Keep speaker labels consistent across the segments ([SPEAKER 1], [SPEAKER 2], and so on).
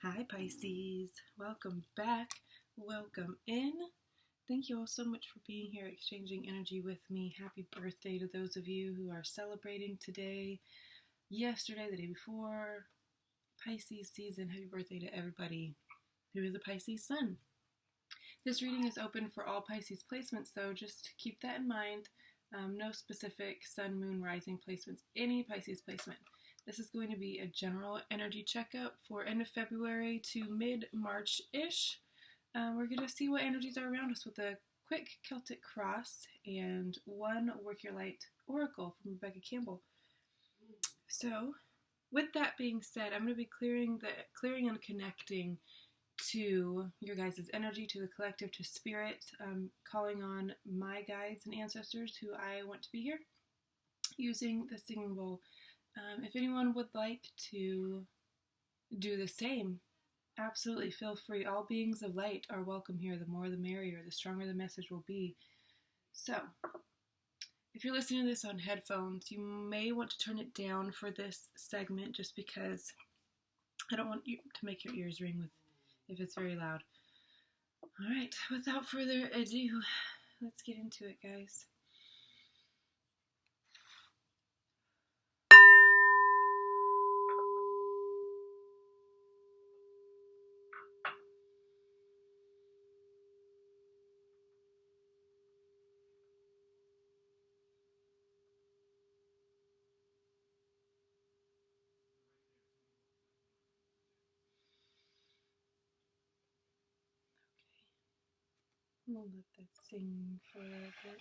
[SPEAKER 1] Hi Pisces, welcome back, welcome in. Thank you all so much for being here, exchanging energy with me. Happy birthday to those of you who are celebrating today, yesterday, the day before. Pisces season, happy birthday to everybody who is a Pisces sun. This reading is open for all Pisces placements, so just keep that in mind. No specific sun, moon, rising placements, any Pisces placement. This is going to be a general energy checkup for end of February to mid-March-ish. We're going to see what energies are around us with a quick Celtic cross and one Work Your Light Oracle from Rebecca Campbell. So, with that being said, I'm going to be clearing and connecting to your guys' energy, to the collective, to spirit, calling on my guides and ancestors who I want to be here, using the singing bowl. If anyone would like to do the same, absolutely feel free. All beings of light are welcome here. The more the merrier, the stronger the message will be. So, if you're listening to this on headphones, you may want to turn it down for this segment just because I don't want you to make your ears ring if it's very loud. Alright, without further ado, let's get into it, guys. We'll let that sing for a little bit.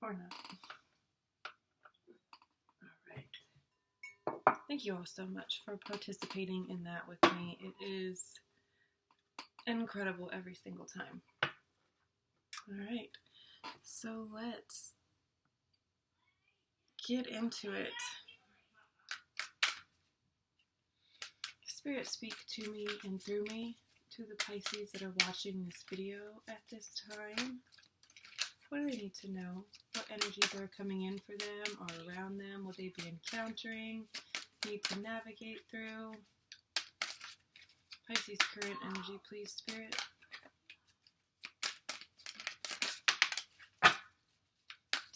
[SPEAKER 1] Or not. Alright. Thank you all so much for participating in that with me. It is incredible every single time. Alright. So let's get into it. Spirit, speak to me and through me. To the Pisces that are watching this video at this time. What do they need to know? What energies are coming in for them or around them? Will they be encountering? Need to navigate through? Pisces current energy, please, Spirit.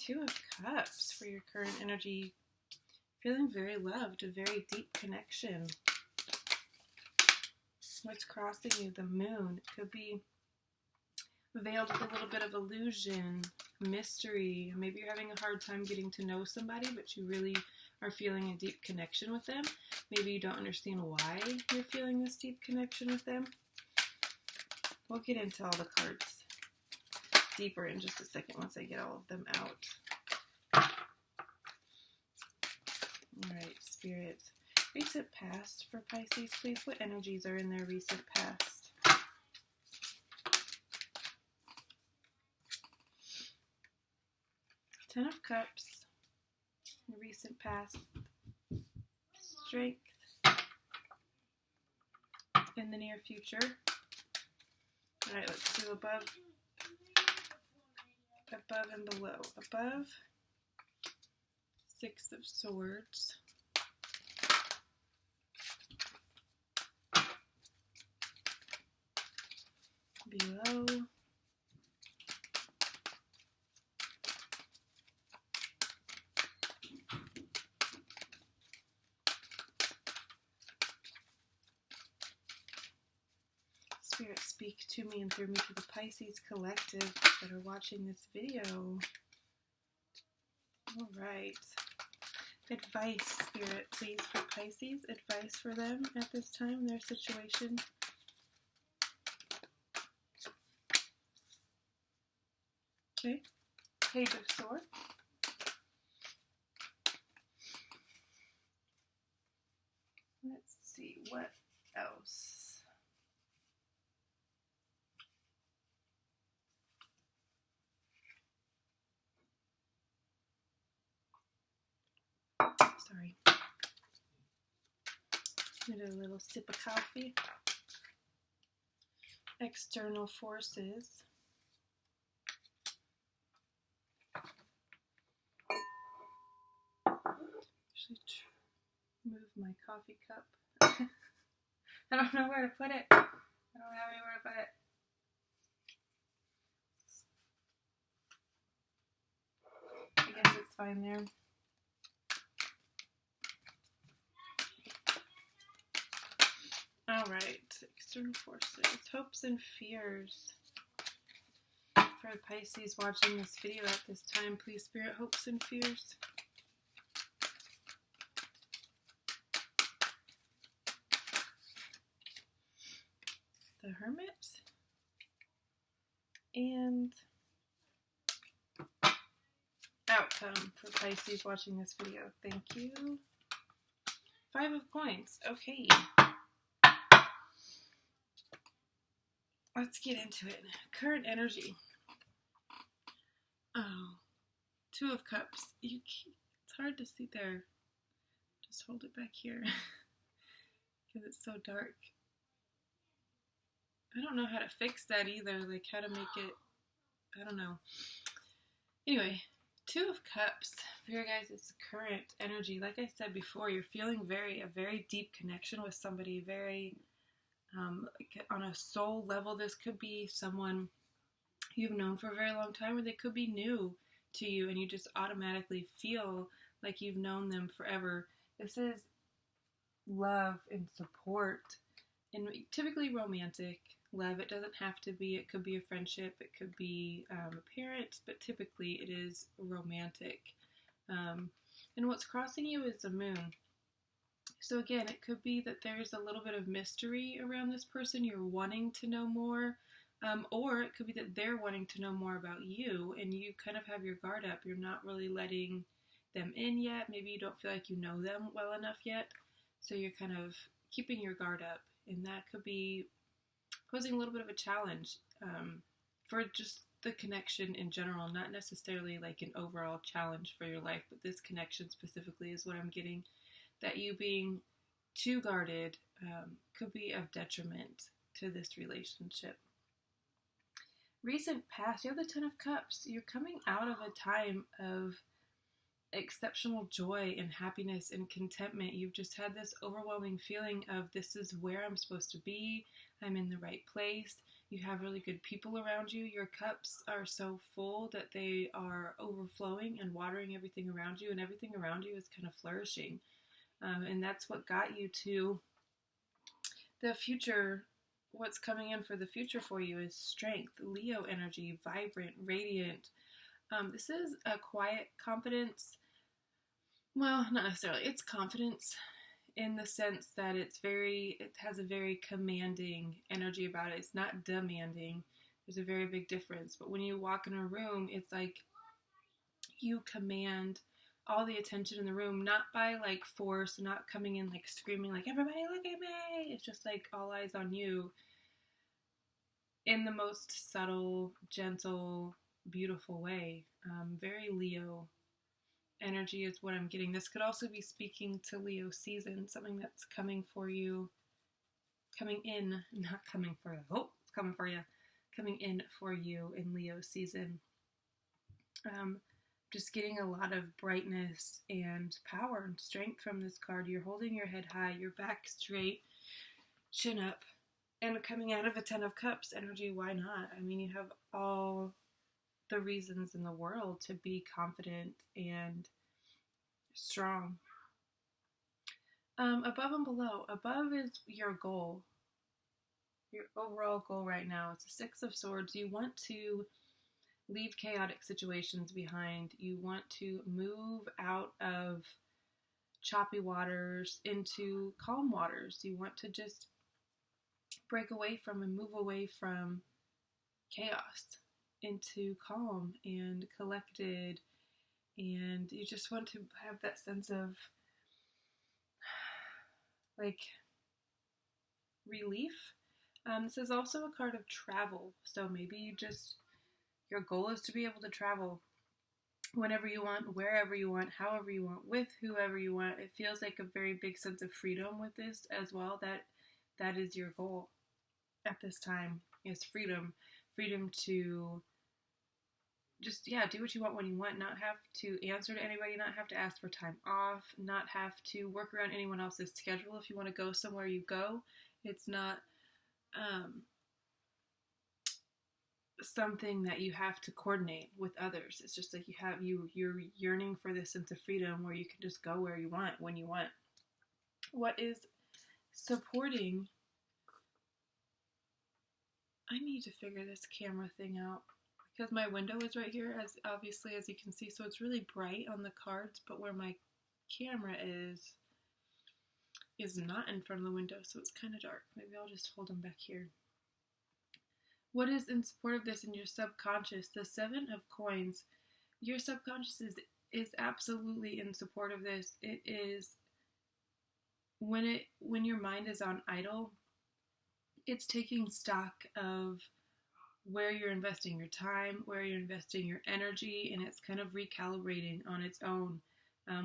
[SPEAKER 1] Two of Cups for your current energy. Feeling very loved, a very deep connection. What's crossing you? The moon. It could be veiled with a little bit of illusion, mystery. Maybe you're having a hard time getting to know somebody, but you really are feeling a deep connection with them. Maybe you don't understand why you're feeling this deep connection with them. We'll get into all the cards deeper in just a second once I get all of them out. Alright, Spirit. Recent past for Pisces, please. What energies are in their recent past? Ten of Cups. Recent past. Strength. In the near future. Alright, let's do above and below. Above. Six of Swords. Below, Spirit, speak to me and through me to the Pisces collective that are watching this video. Alright. Advice, Spirit, please, for Pisces. Advice for them at this time, their situation. Okay, Page of Swords. Let's see, what else? Sorry. Need a little sip of coffee. External forces. Actually, move my coffee cup. I don't know where to put it. I don't have anywhere to put it. I guess it's fine there. Alright, external forces, hopes and fears. For Pisces watching this video at this time, please, Spirit, hopes and fears. The Hermit. And outcome for Pisces watching this video. Thank you. 5 of Coins. Okay. Let's get into it. Current energy. Oh. 2 of Cups. It's hard to see there. Just hold it back here. Because it's so dark. I don't know how to fix that either. Like how to make it. I don't know. Anyway. 2 of Cups, for your guys' current energy. Like I said before, you're feeling a very deep connection with somebody, very, on a soul level. This could be someone you've known for a very long time, or they could be new to you, and you just automatically feel like you've known them forever. This is love and support, and typically romantic love. It doesn't have to be. It could be a friendship. It could be a parent, but typically it is romantic. And what's crossing you is the moon. So again, it could be that there's a little bit of mystery around this person. You're wanting to know more, or it could be that they're wanting to know more about you, and you kind of have your guard up. You're not really letting them in yet. Maybe you don't feel like you know them well enough yet, so you're kind of keeping your guard up, and that could be posing a little bit of a challenge for just the connection in general, not necessarily like an overall challenge for your life, but this connection specifically is what I'm getting, that you being too guarded could be of detriment to this relationship. Recent past, you have the 10 of Cups. You're coming out of a time of exceptional joy and happiness and contentment. You've just had this overwhelming feeling of this is where I'm supposed to be. I'm in the right place. You have really good people around you. Your cups are so full that they are overflowing and watering everything around you, and everything around you is kind of flourishing. And that's what got you to the future. What's coming in for the future for you is strength, Leo energy, vibrant, radiant. This is a quiet confidence. Well, not necessarily. It's confidence in the sense that it has a very commanding energy about it. It's not demanding. There's a very big difference. But when you walk in a room, it's like you command all the attention in the room, not by like force, not coming in like screaming like, everybody look at me. It's just like all eyes on you in the most subtle, gentle, beautiful way. Very Leo energy is what I'm getting. This could also be speaking to Leo season, something that's coming for you, coming in, not coming for you. Oh, it's coming for you. Coming in for you in Leo season. Just getting a lot of brightness and power and strength from this card. You're holding your head high, your back straight, chin up, and coming out of a 10 of Cups energy, why not? I mean, you have all the reasons in the world to be confident and strong. Above and below. Above is your goal. Your overall goal right now. It's a 6 of Swords. You want to leave chaotic situations behind. You want to move out of choppy waters into calm waters. You want to just break away from and move away from chaos into calm and collected, and you just want to have that sense of like relief. This is also a card of travel, so maybe your goal is to be able to travel whenever you want, wherever you want, however you want, with whoever you want. It feels like a very big sense of freedom with this as well. That is your goal at this time, is freedom to just, yeah, do what you want when you want, not have to answer to anybody, not have to ask for time off, not have to work around anyone else's schedule. If you want to go somewhere, you go. It's not something that you have to coordinate with others. It's just like you're yearning for this sense of freedom where you can just go where you want, when you want. What is supporting? I need to figure this camera thing out, because my window is right here, as obviously as you can see, so it's really bright on the cards, but where my camera is not in front of the window, so it's kind of dark. Maybe I'll just hold them back here. What is in support of this in your subconscious? The 7 of Coins. Your subconscious is absolutely in support of this. It is when your mind is on idle, it's taking stock of where you're investing your time, where you're investing your energy, and it's kind of recalibrating on its own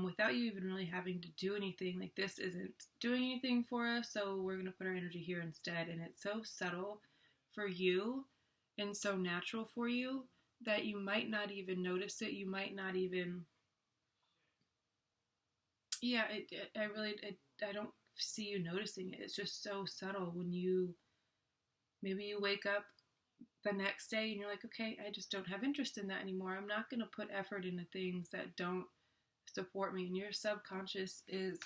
[SPEAKER 1] without you even really having to do anything. Like, this isn't doing anything for us, so we're going to put our energy here instead. And it's so subtle for you and so natural for you that you might not even notice it. You might not even, I don't see you noticing it. It's just so subtle when maybe you wake up the next day and you're like, okay, I just don't have interest in that anymore. I'm not going to put effort into things that don't support me. And your subconscious is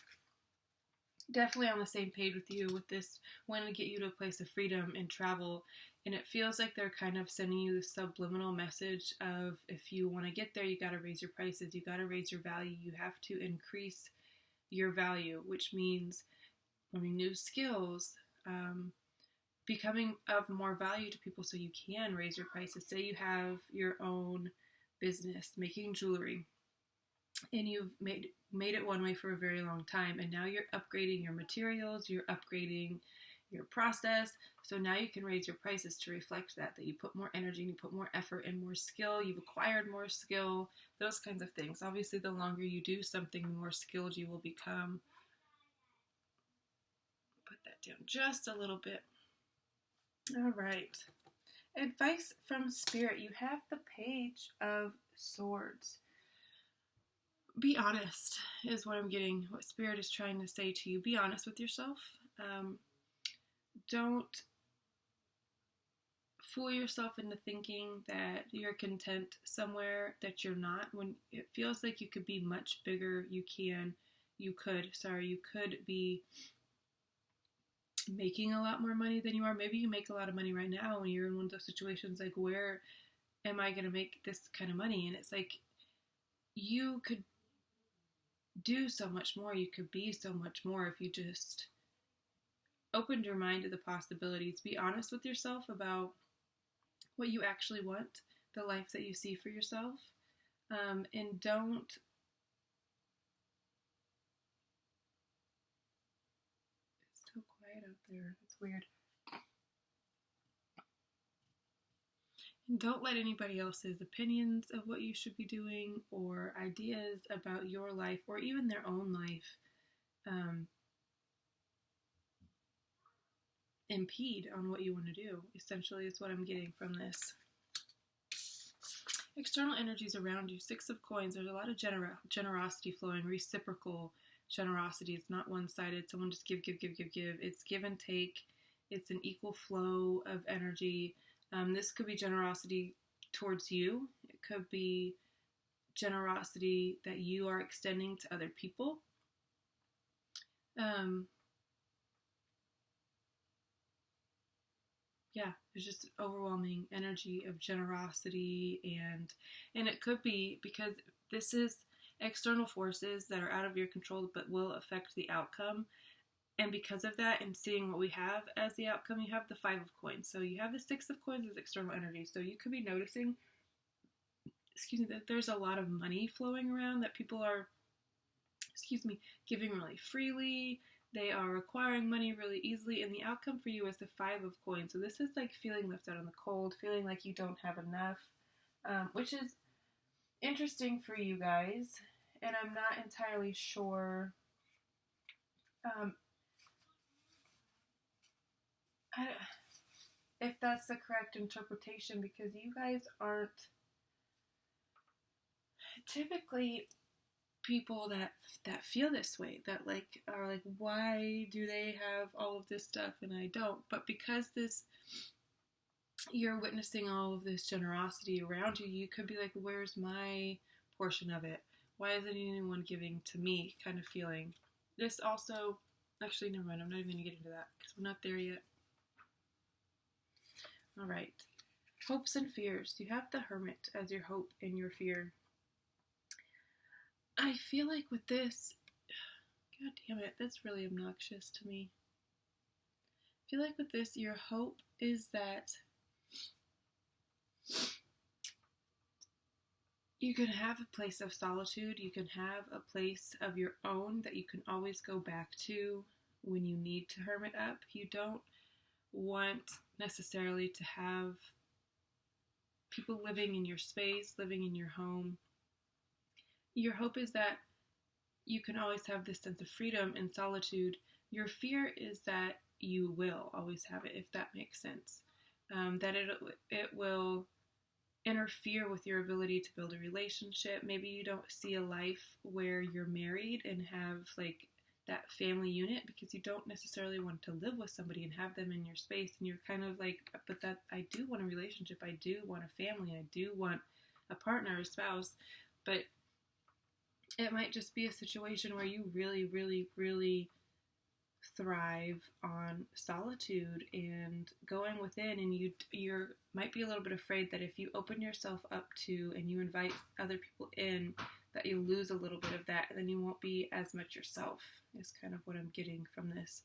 [SPEAKER 1] definitely on the same page with you with this, wanting to get you to a place of freedom and travel. And it feels like they're kind of sending you this subliminal message of, if you want to get there, you got to raise your prices, you got to raise your value, you have to increase your value, which means learning new skills, becoming of more value to people so you can raise your prices. Say you have your own business making jewelry, and you've made it one way for a very long time, and now you're upgrading your materials, you're upgrading your process, so now you can raise your prices to reflect that you put more energy and you put more effort and more skill, you've acquired more skill, those kinds of things. Obviously, the longer you do something, the more skilled you will become. Put that down just a little bit. All right. Advice from Spirit. You have the Page of Swords. Be honest is what I'm getting, what Spirit is trying to say to you. Be honest with yourself. Don't fool yourself into thinking that you're content somewhere that you're not. When it feels like you could be much bigger, you could be making a lot more money than you are. Maybe you make a lot of money right now and you're in one of those situations like, where am I going to make this kind of money? And it's like, you could do so much more. You could be so much more if you just opened your mind to the possibilities. Be honest with yourself about what you actually want, the life that you see for yourself, and don't out there. It's weird. And don't let anybody else's opinions of what you should be doing or ideas about your life or even their own life impede on what you want to do, essentially, is what I'm getting from this. External energies around you. 6 of Coins. There's a lot of generosity flowing, reciprocal generosity. It's not one-sided. Someone just give. It's give and take. It's an equal flow of energy. This could be generosity towards you. It could be generosity that you are extending to other people. There's just overwhelming energy of generosity, and it could be because this is external forces that are out of your control but will affect the outcome. And because of that, and seeing what we have as the outcome, you have the 5 of Coins. So you have the 6 of Coins as external energy. So you could be noticing, that there's a lot of money flowing around, that people are, giving really freely. They are acquiring money really easily, and the outcome for you is the 5 of Coins. So this is like feeling left out in the cold, feeling like you don't have enough, which is interesting for you guys, and I'm not entirely sure if that's the correct interpretation, because you guys aren't typically people that feel this way, that like are like, why do they have all of this stuff and I don't? But because you're witnessing all of this generosity around you, you could be like, where's my portion of it? Why isn't anyone giving to me? Kind of feeling. This also, actually, never mind, I'm not even going to get into that because we're not there yet. All right. Hopes and fears. You have the Hermit as your hope and your fear. I feel like with this, God damn it, that's really obnoxious to me. I feel like with this, your hope is that you can have a place of solitude, you can have a place of your own that you can always go back to when you need to hermit up. You don't want necessarily to have people living in your space, living in your home. Your hope is that you can always have this sense of freedom and solitude. Your fear is that you will always have it, if that makes sense. That it will interfere with your ability to build a relationship. Maybe you don't see a life where you're married and have like that family unit because you don't necessarily want to live with somebody and have them in your space, and you're kind of like, but that I do want a relationship, I do want a family, I do want a partner, a spouse. But it might just be a situation where you really, really, really thrive on solitude and going within, and you're might be a little bit afraid that if you open yourself up to and you invite other people in, that you lose a little bit of that, and then you won't be as much yourself, is kind of what I'm getting from this.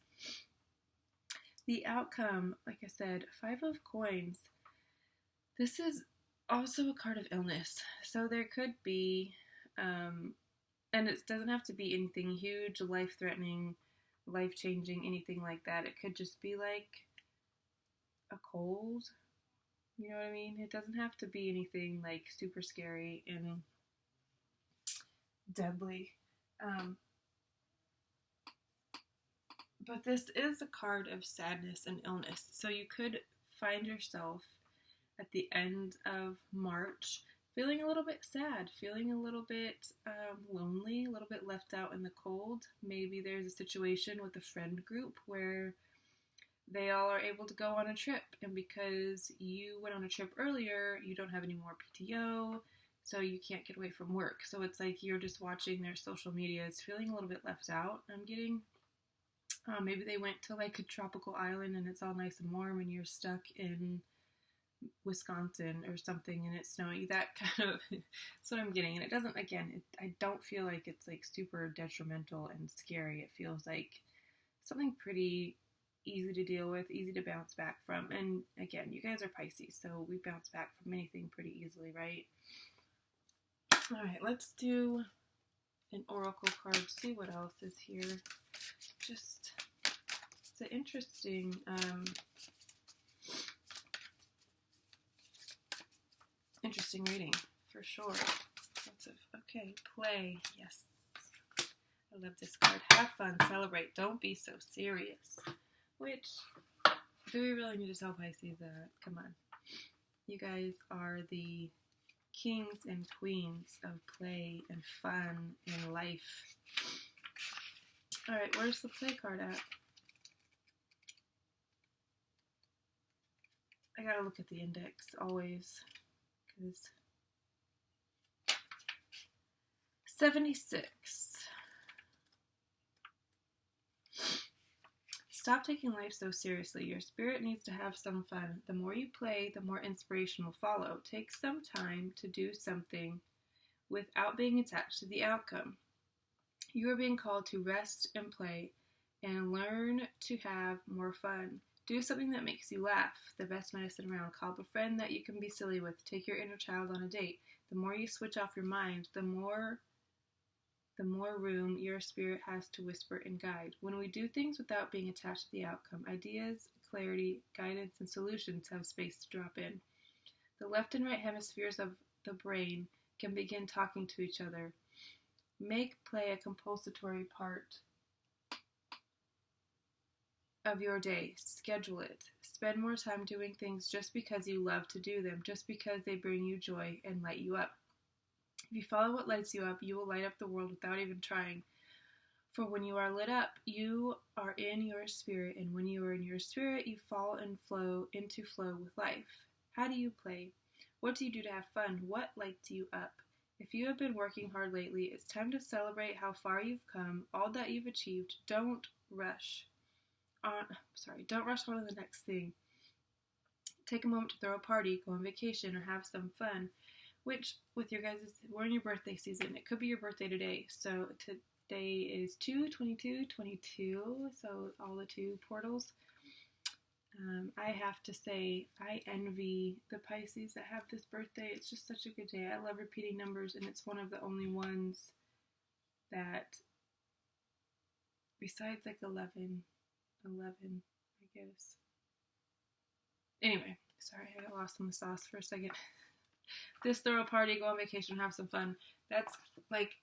[SPEAKER 1] The outcome, like I said, 5 of Coins. This is also a card of illness, so there could be and it doesn't have to be anything huge, life-threatening, life-changing, anything like that. It could just be like a cold, you know what I mean? It doesn't have to be anything like super scary and deadly. But this is a card of sadness and illness. So you could find yourself at the end of March feeling a little bit sad, feeling a little bit lonely, a little bit left out in the cold. Maybe there's a situation with a friend group where they all are able to go on a trip, and because you went on a trip earlier, you don't have any more PTO, so you can't get away from work. So it's like you're just watching their social media. It's feeling a little bit left out. I'm getting, maybe they went to like a tropical island and it's all nice and warm and you're stuck in Wisconsin or something and it's snowing. That kind of, that's what I'm getting. And it doesn't, again, I don't feel like it's like super detrimental and scary. It feels like something pretty easy to deal with, easy to bounce back from. And again, you guys are Pisces, so we bounce back from anything pretty easily, right? All right, let's do an oracle card, see what else is here. Just, it's an interesting, interesting reading, for sure. Lots of, okay, play, yes. I love this card. Have fun, celebrate, don't be so serious. Which, do we really need to tell Pisces that? Come on. You guys are the kings and queens of play and fun and life. Alright, where's the play card at? I gotta look at the index always, because 76. Stop taking life so seriously. Your spirit needs to have some fun. The more you play, the more inspiration will follow. Take some time to do something without being attached to the outcome. You are being called to rest and play and learn to have more fun. Do something that makes you laugh. The best medicine around. Call up a friend that you can be silly with. Take your inner child on a date. The more you switch off your mind, the more room your spirit has to whisper and guide. When we do things without being attached to the outcome, ideas, clarity, guidance, and solutions have space to drop in. The left and right hemispheres of the brain can begin talking to each other. Make play a compulsory part of your day. Schedule it. Spend more time doing things just because you love to do them, just because they bring you joy and light you up. If you follow what lights you up, you will light up the world without even trying. For when you are lit up, you are in your spirit, and when you are in your spirit, you fall and flow into flow with life. How do you play? What do you do to have fun? What lights you up? If you have been working hard lately, it's time to celebrate how far you've come, all that you've achieved. Don't rush on to the next thing. Take a moment to throw a party, go on vacation, or have some fun. Which, with your guys, we're in your birthday season. It could be your birthday today. So today is 2/22/22, so all the 2 portals. I have to say, I envy the Pisces that have this birthday. It's just such a good day. I love repeating numbers, and it's one of the only ones that, besides like 11, I guess. Anyway, sorry, I got lost in the sauce for a second. This, throw a party, go on vacation, have some fun. That's like,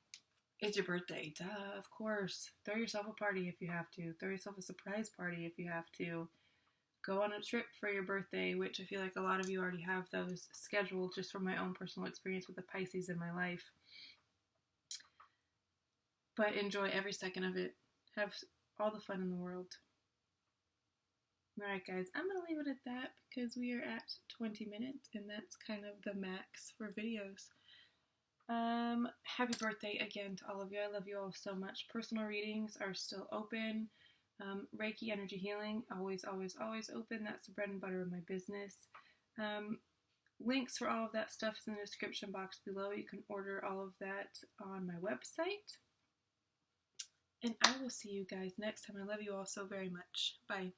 [SPEAKER 1] it's your birthday. Duh, of course. Throw yourself a party if you have to. Throw yourself a surprise party if you have to. Go on a trip for your birthday, which I feel like a lot of you already have those scheduled just from my own personal experience with the Pisces in my life. But enjoy every second of it. Have all the fun in the world. Alright guys, I'm going to leave it at that because we are at 20 minutes and that's kind of the max for videos. Happy birthday again to all of you. I love you all so much. Personal readings are still open. Reiki energy healing, always, always, always open. That's the bread and butter of my business. Links for all of that stuff is in the description box below. You can order all of that on my website. And I will see you guys next time. I love you all so very much. Bye.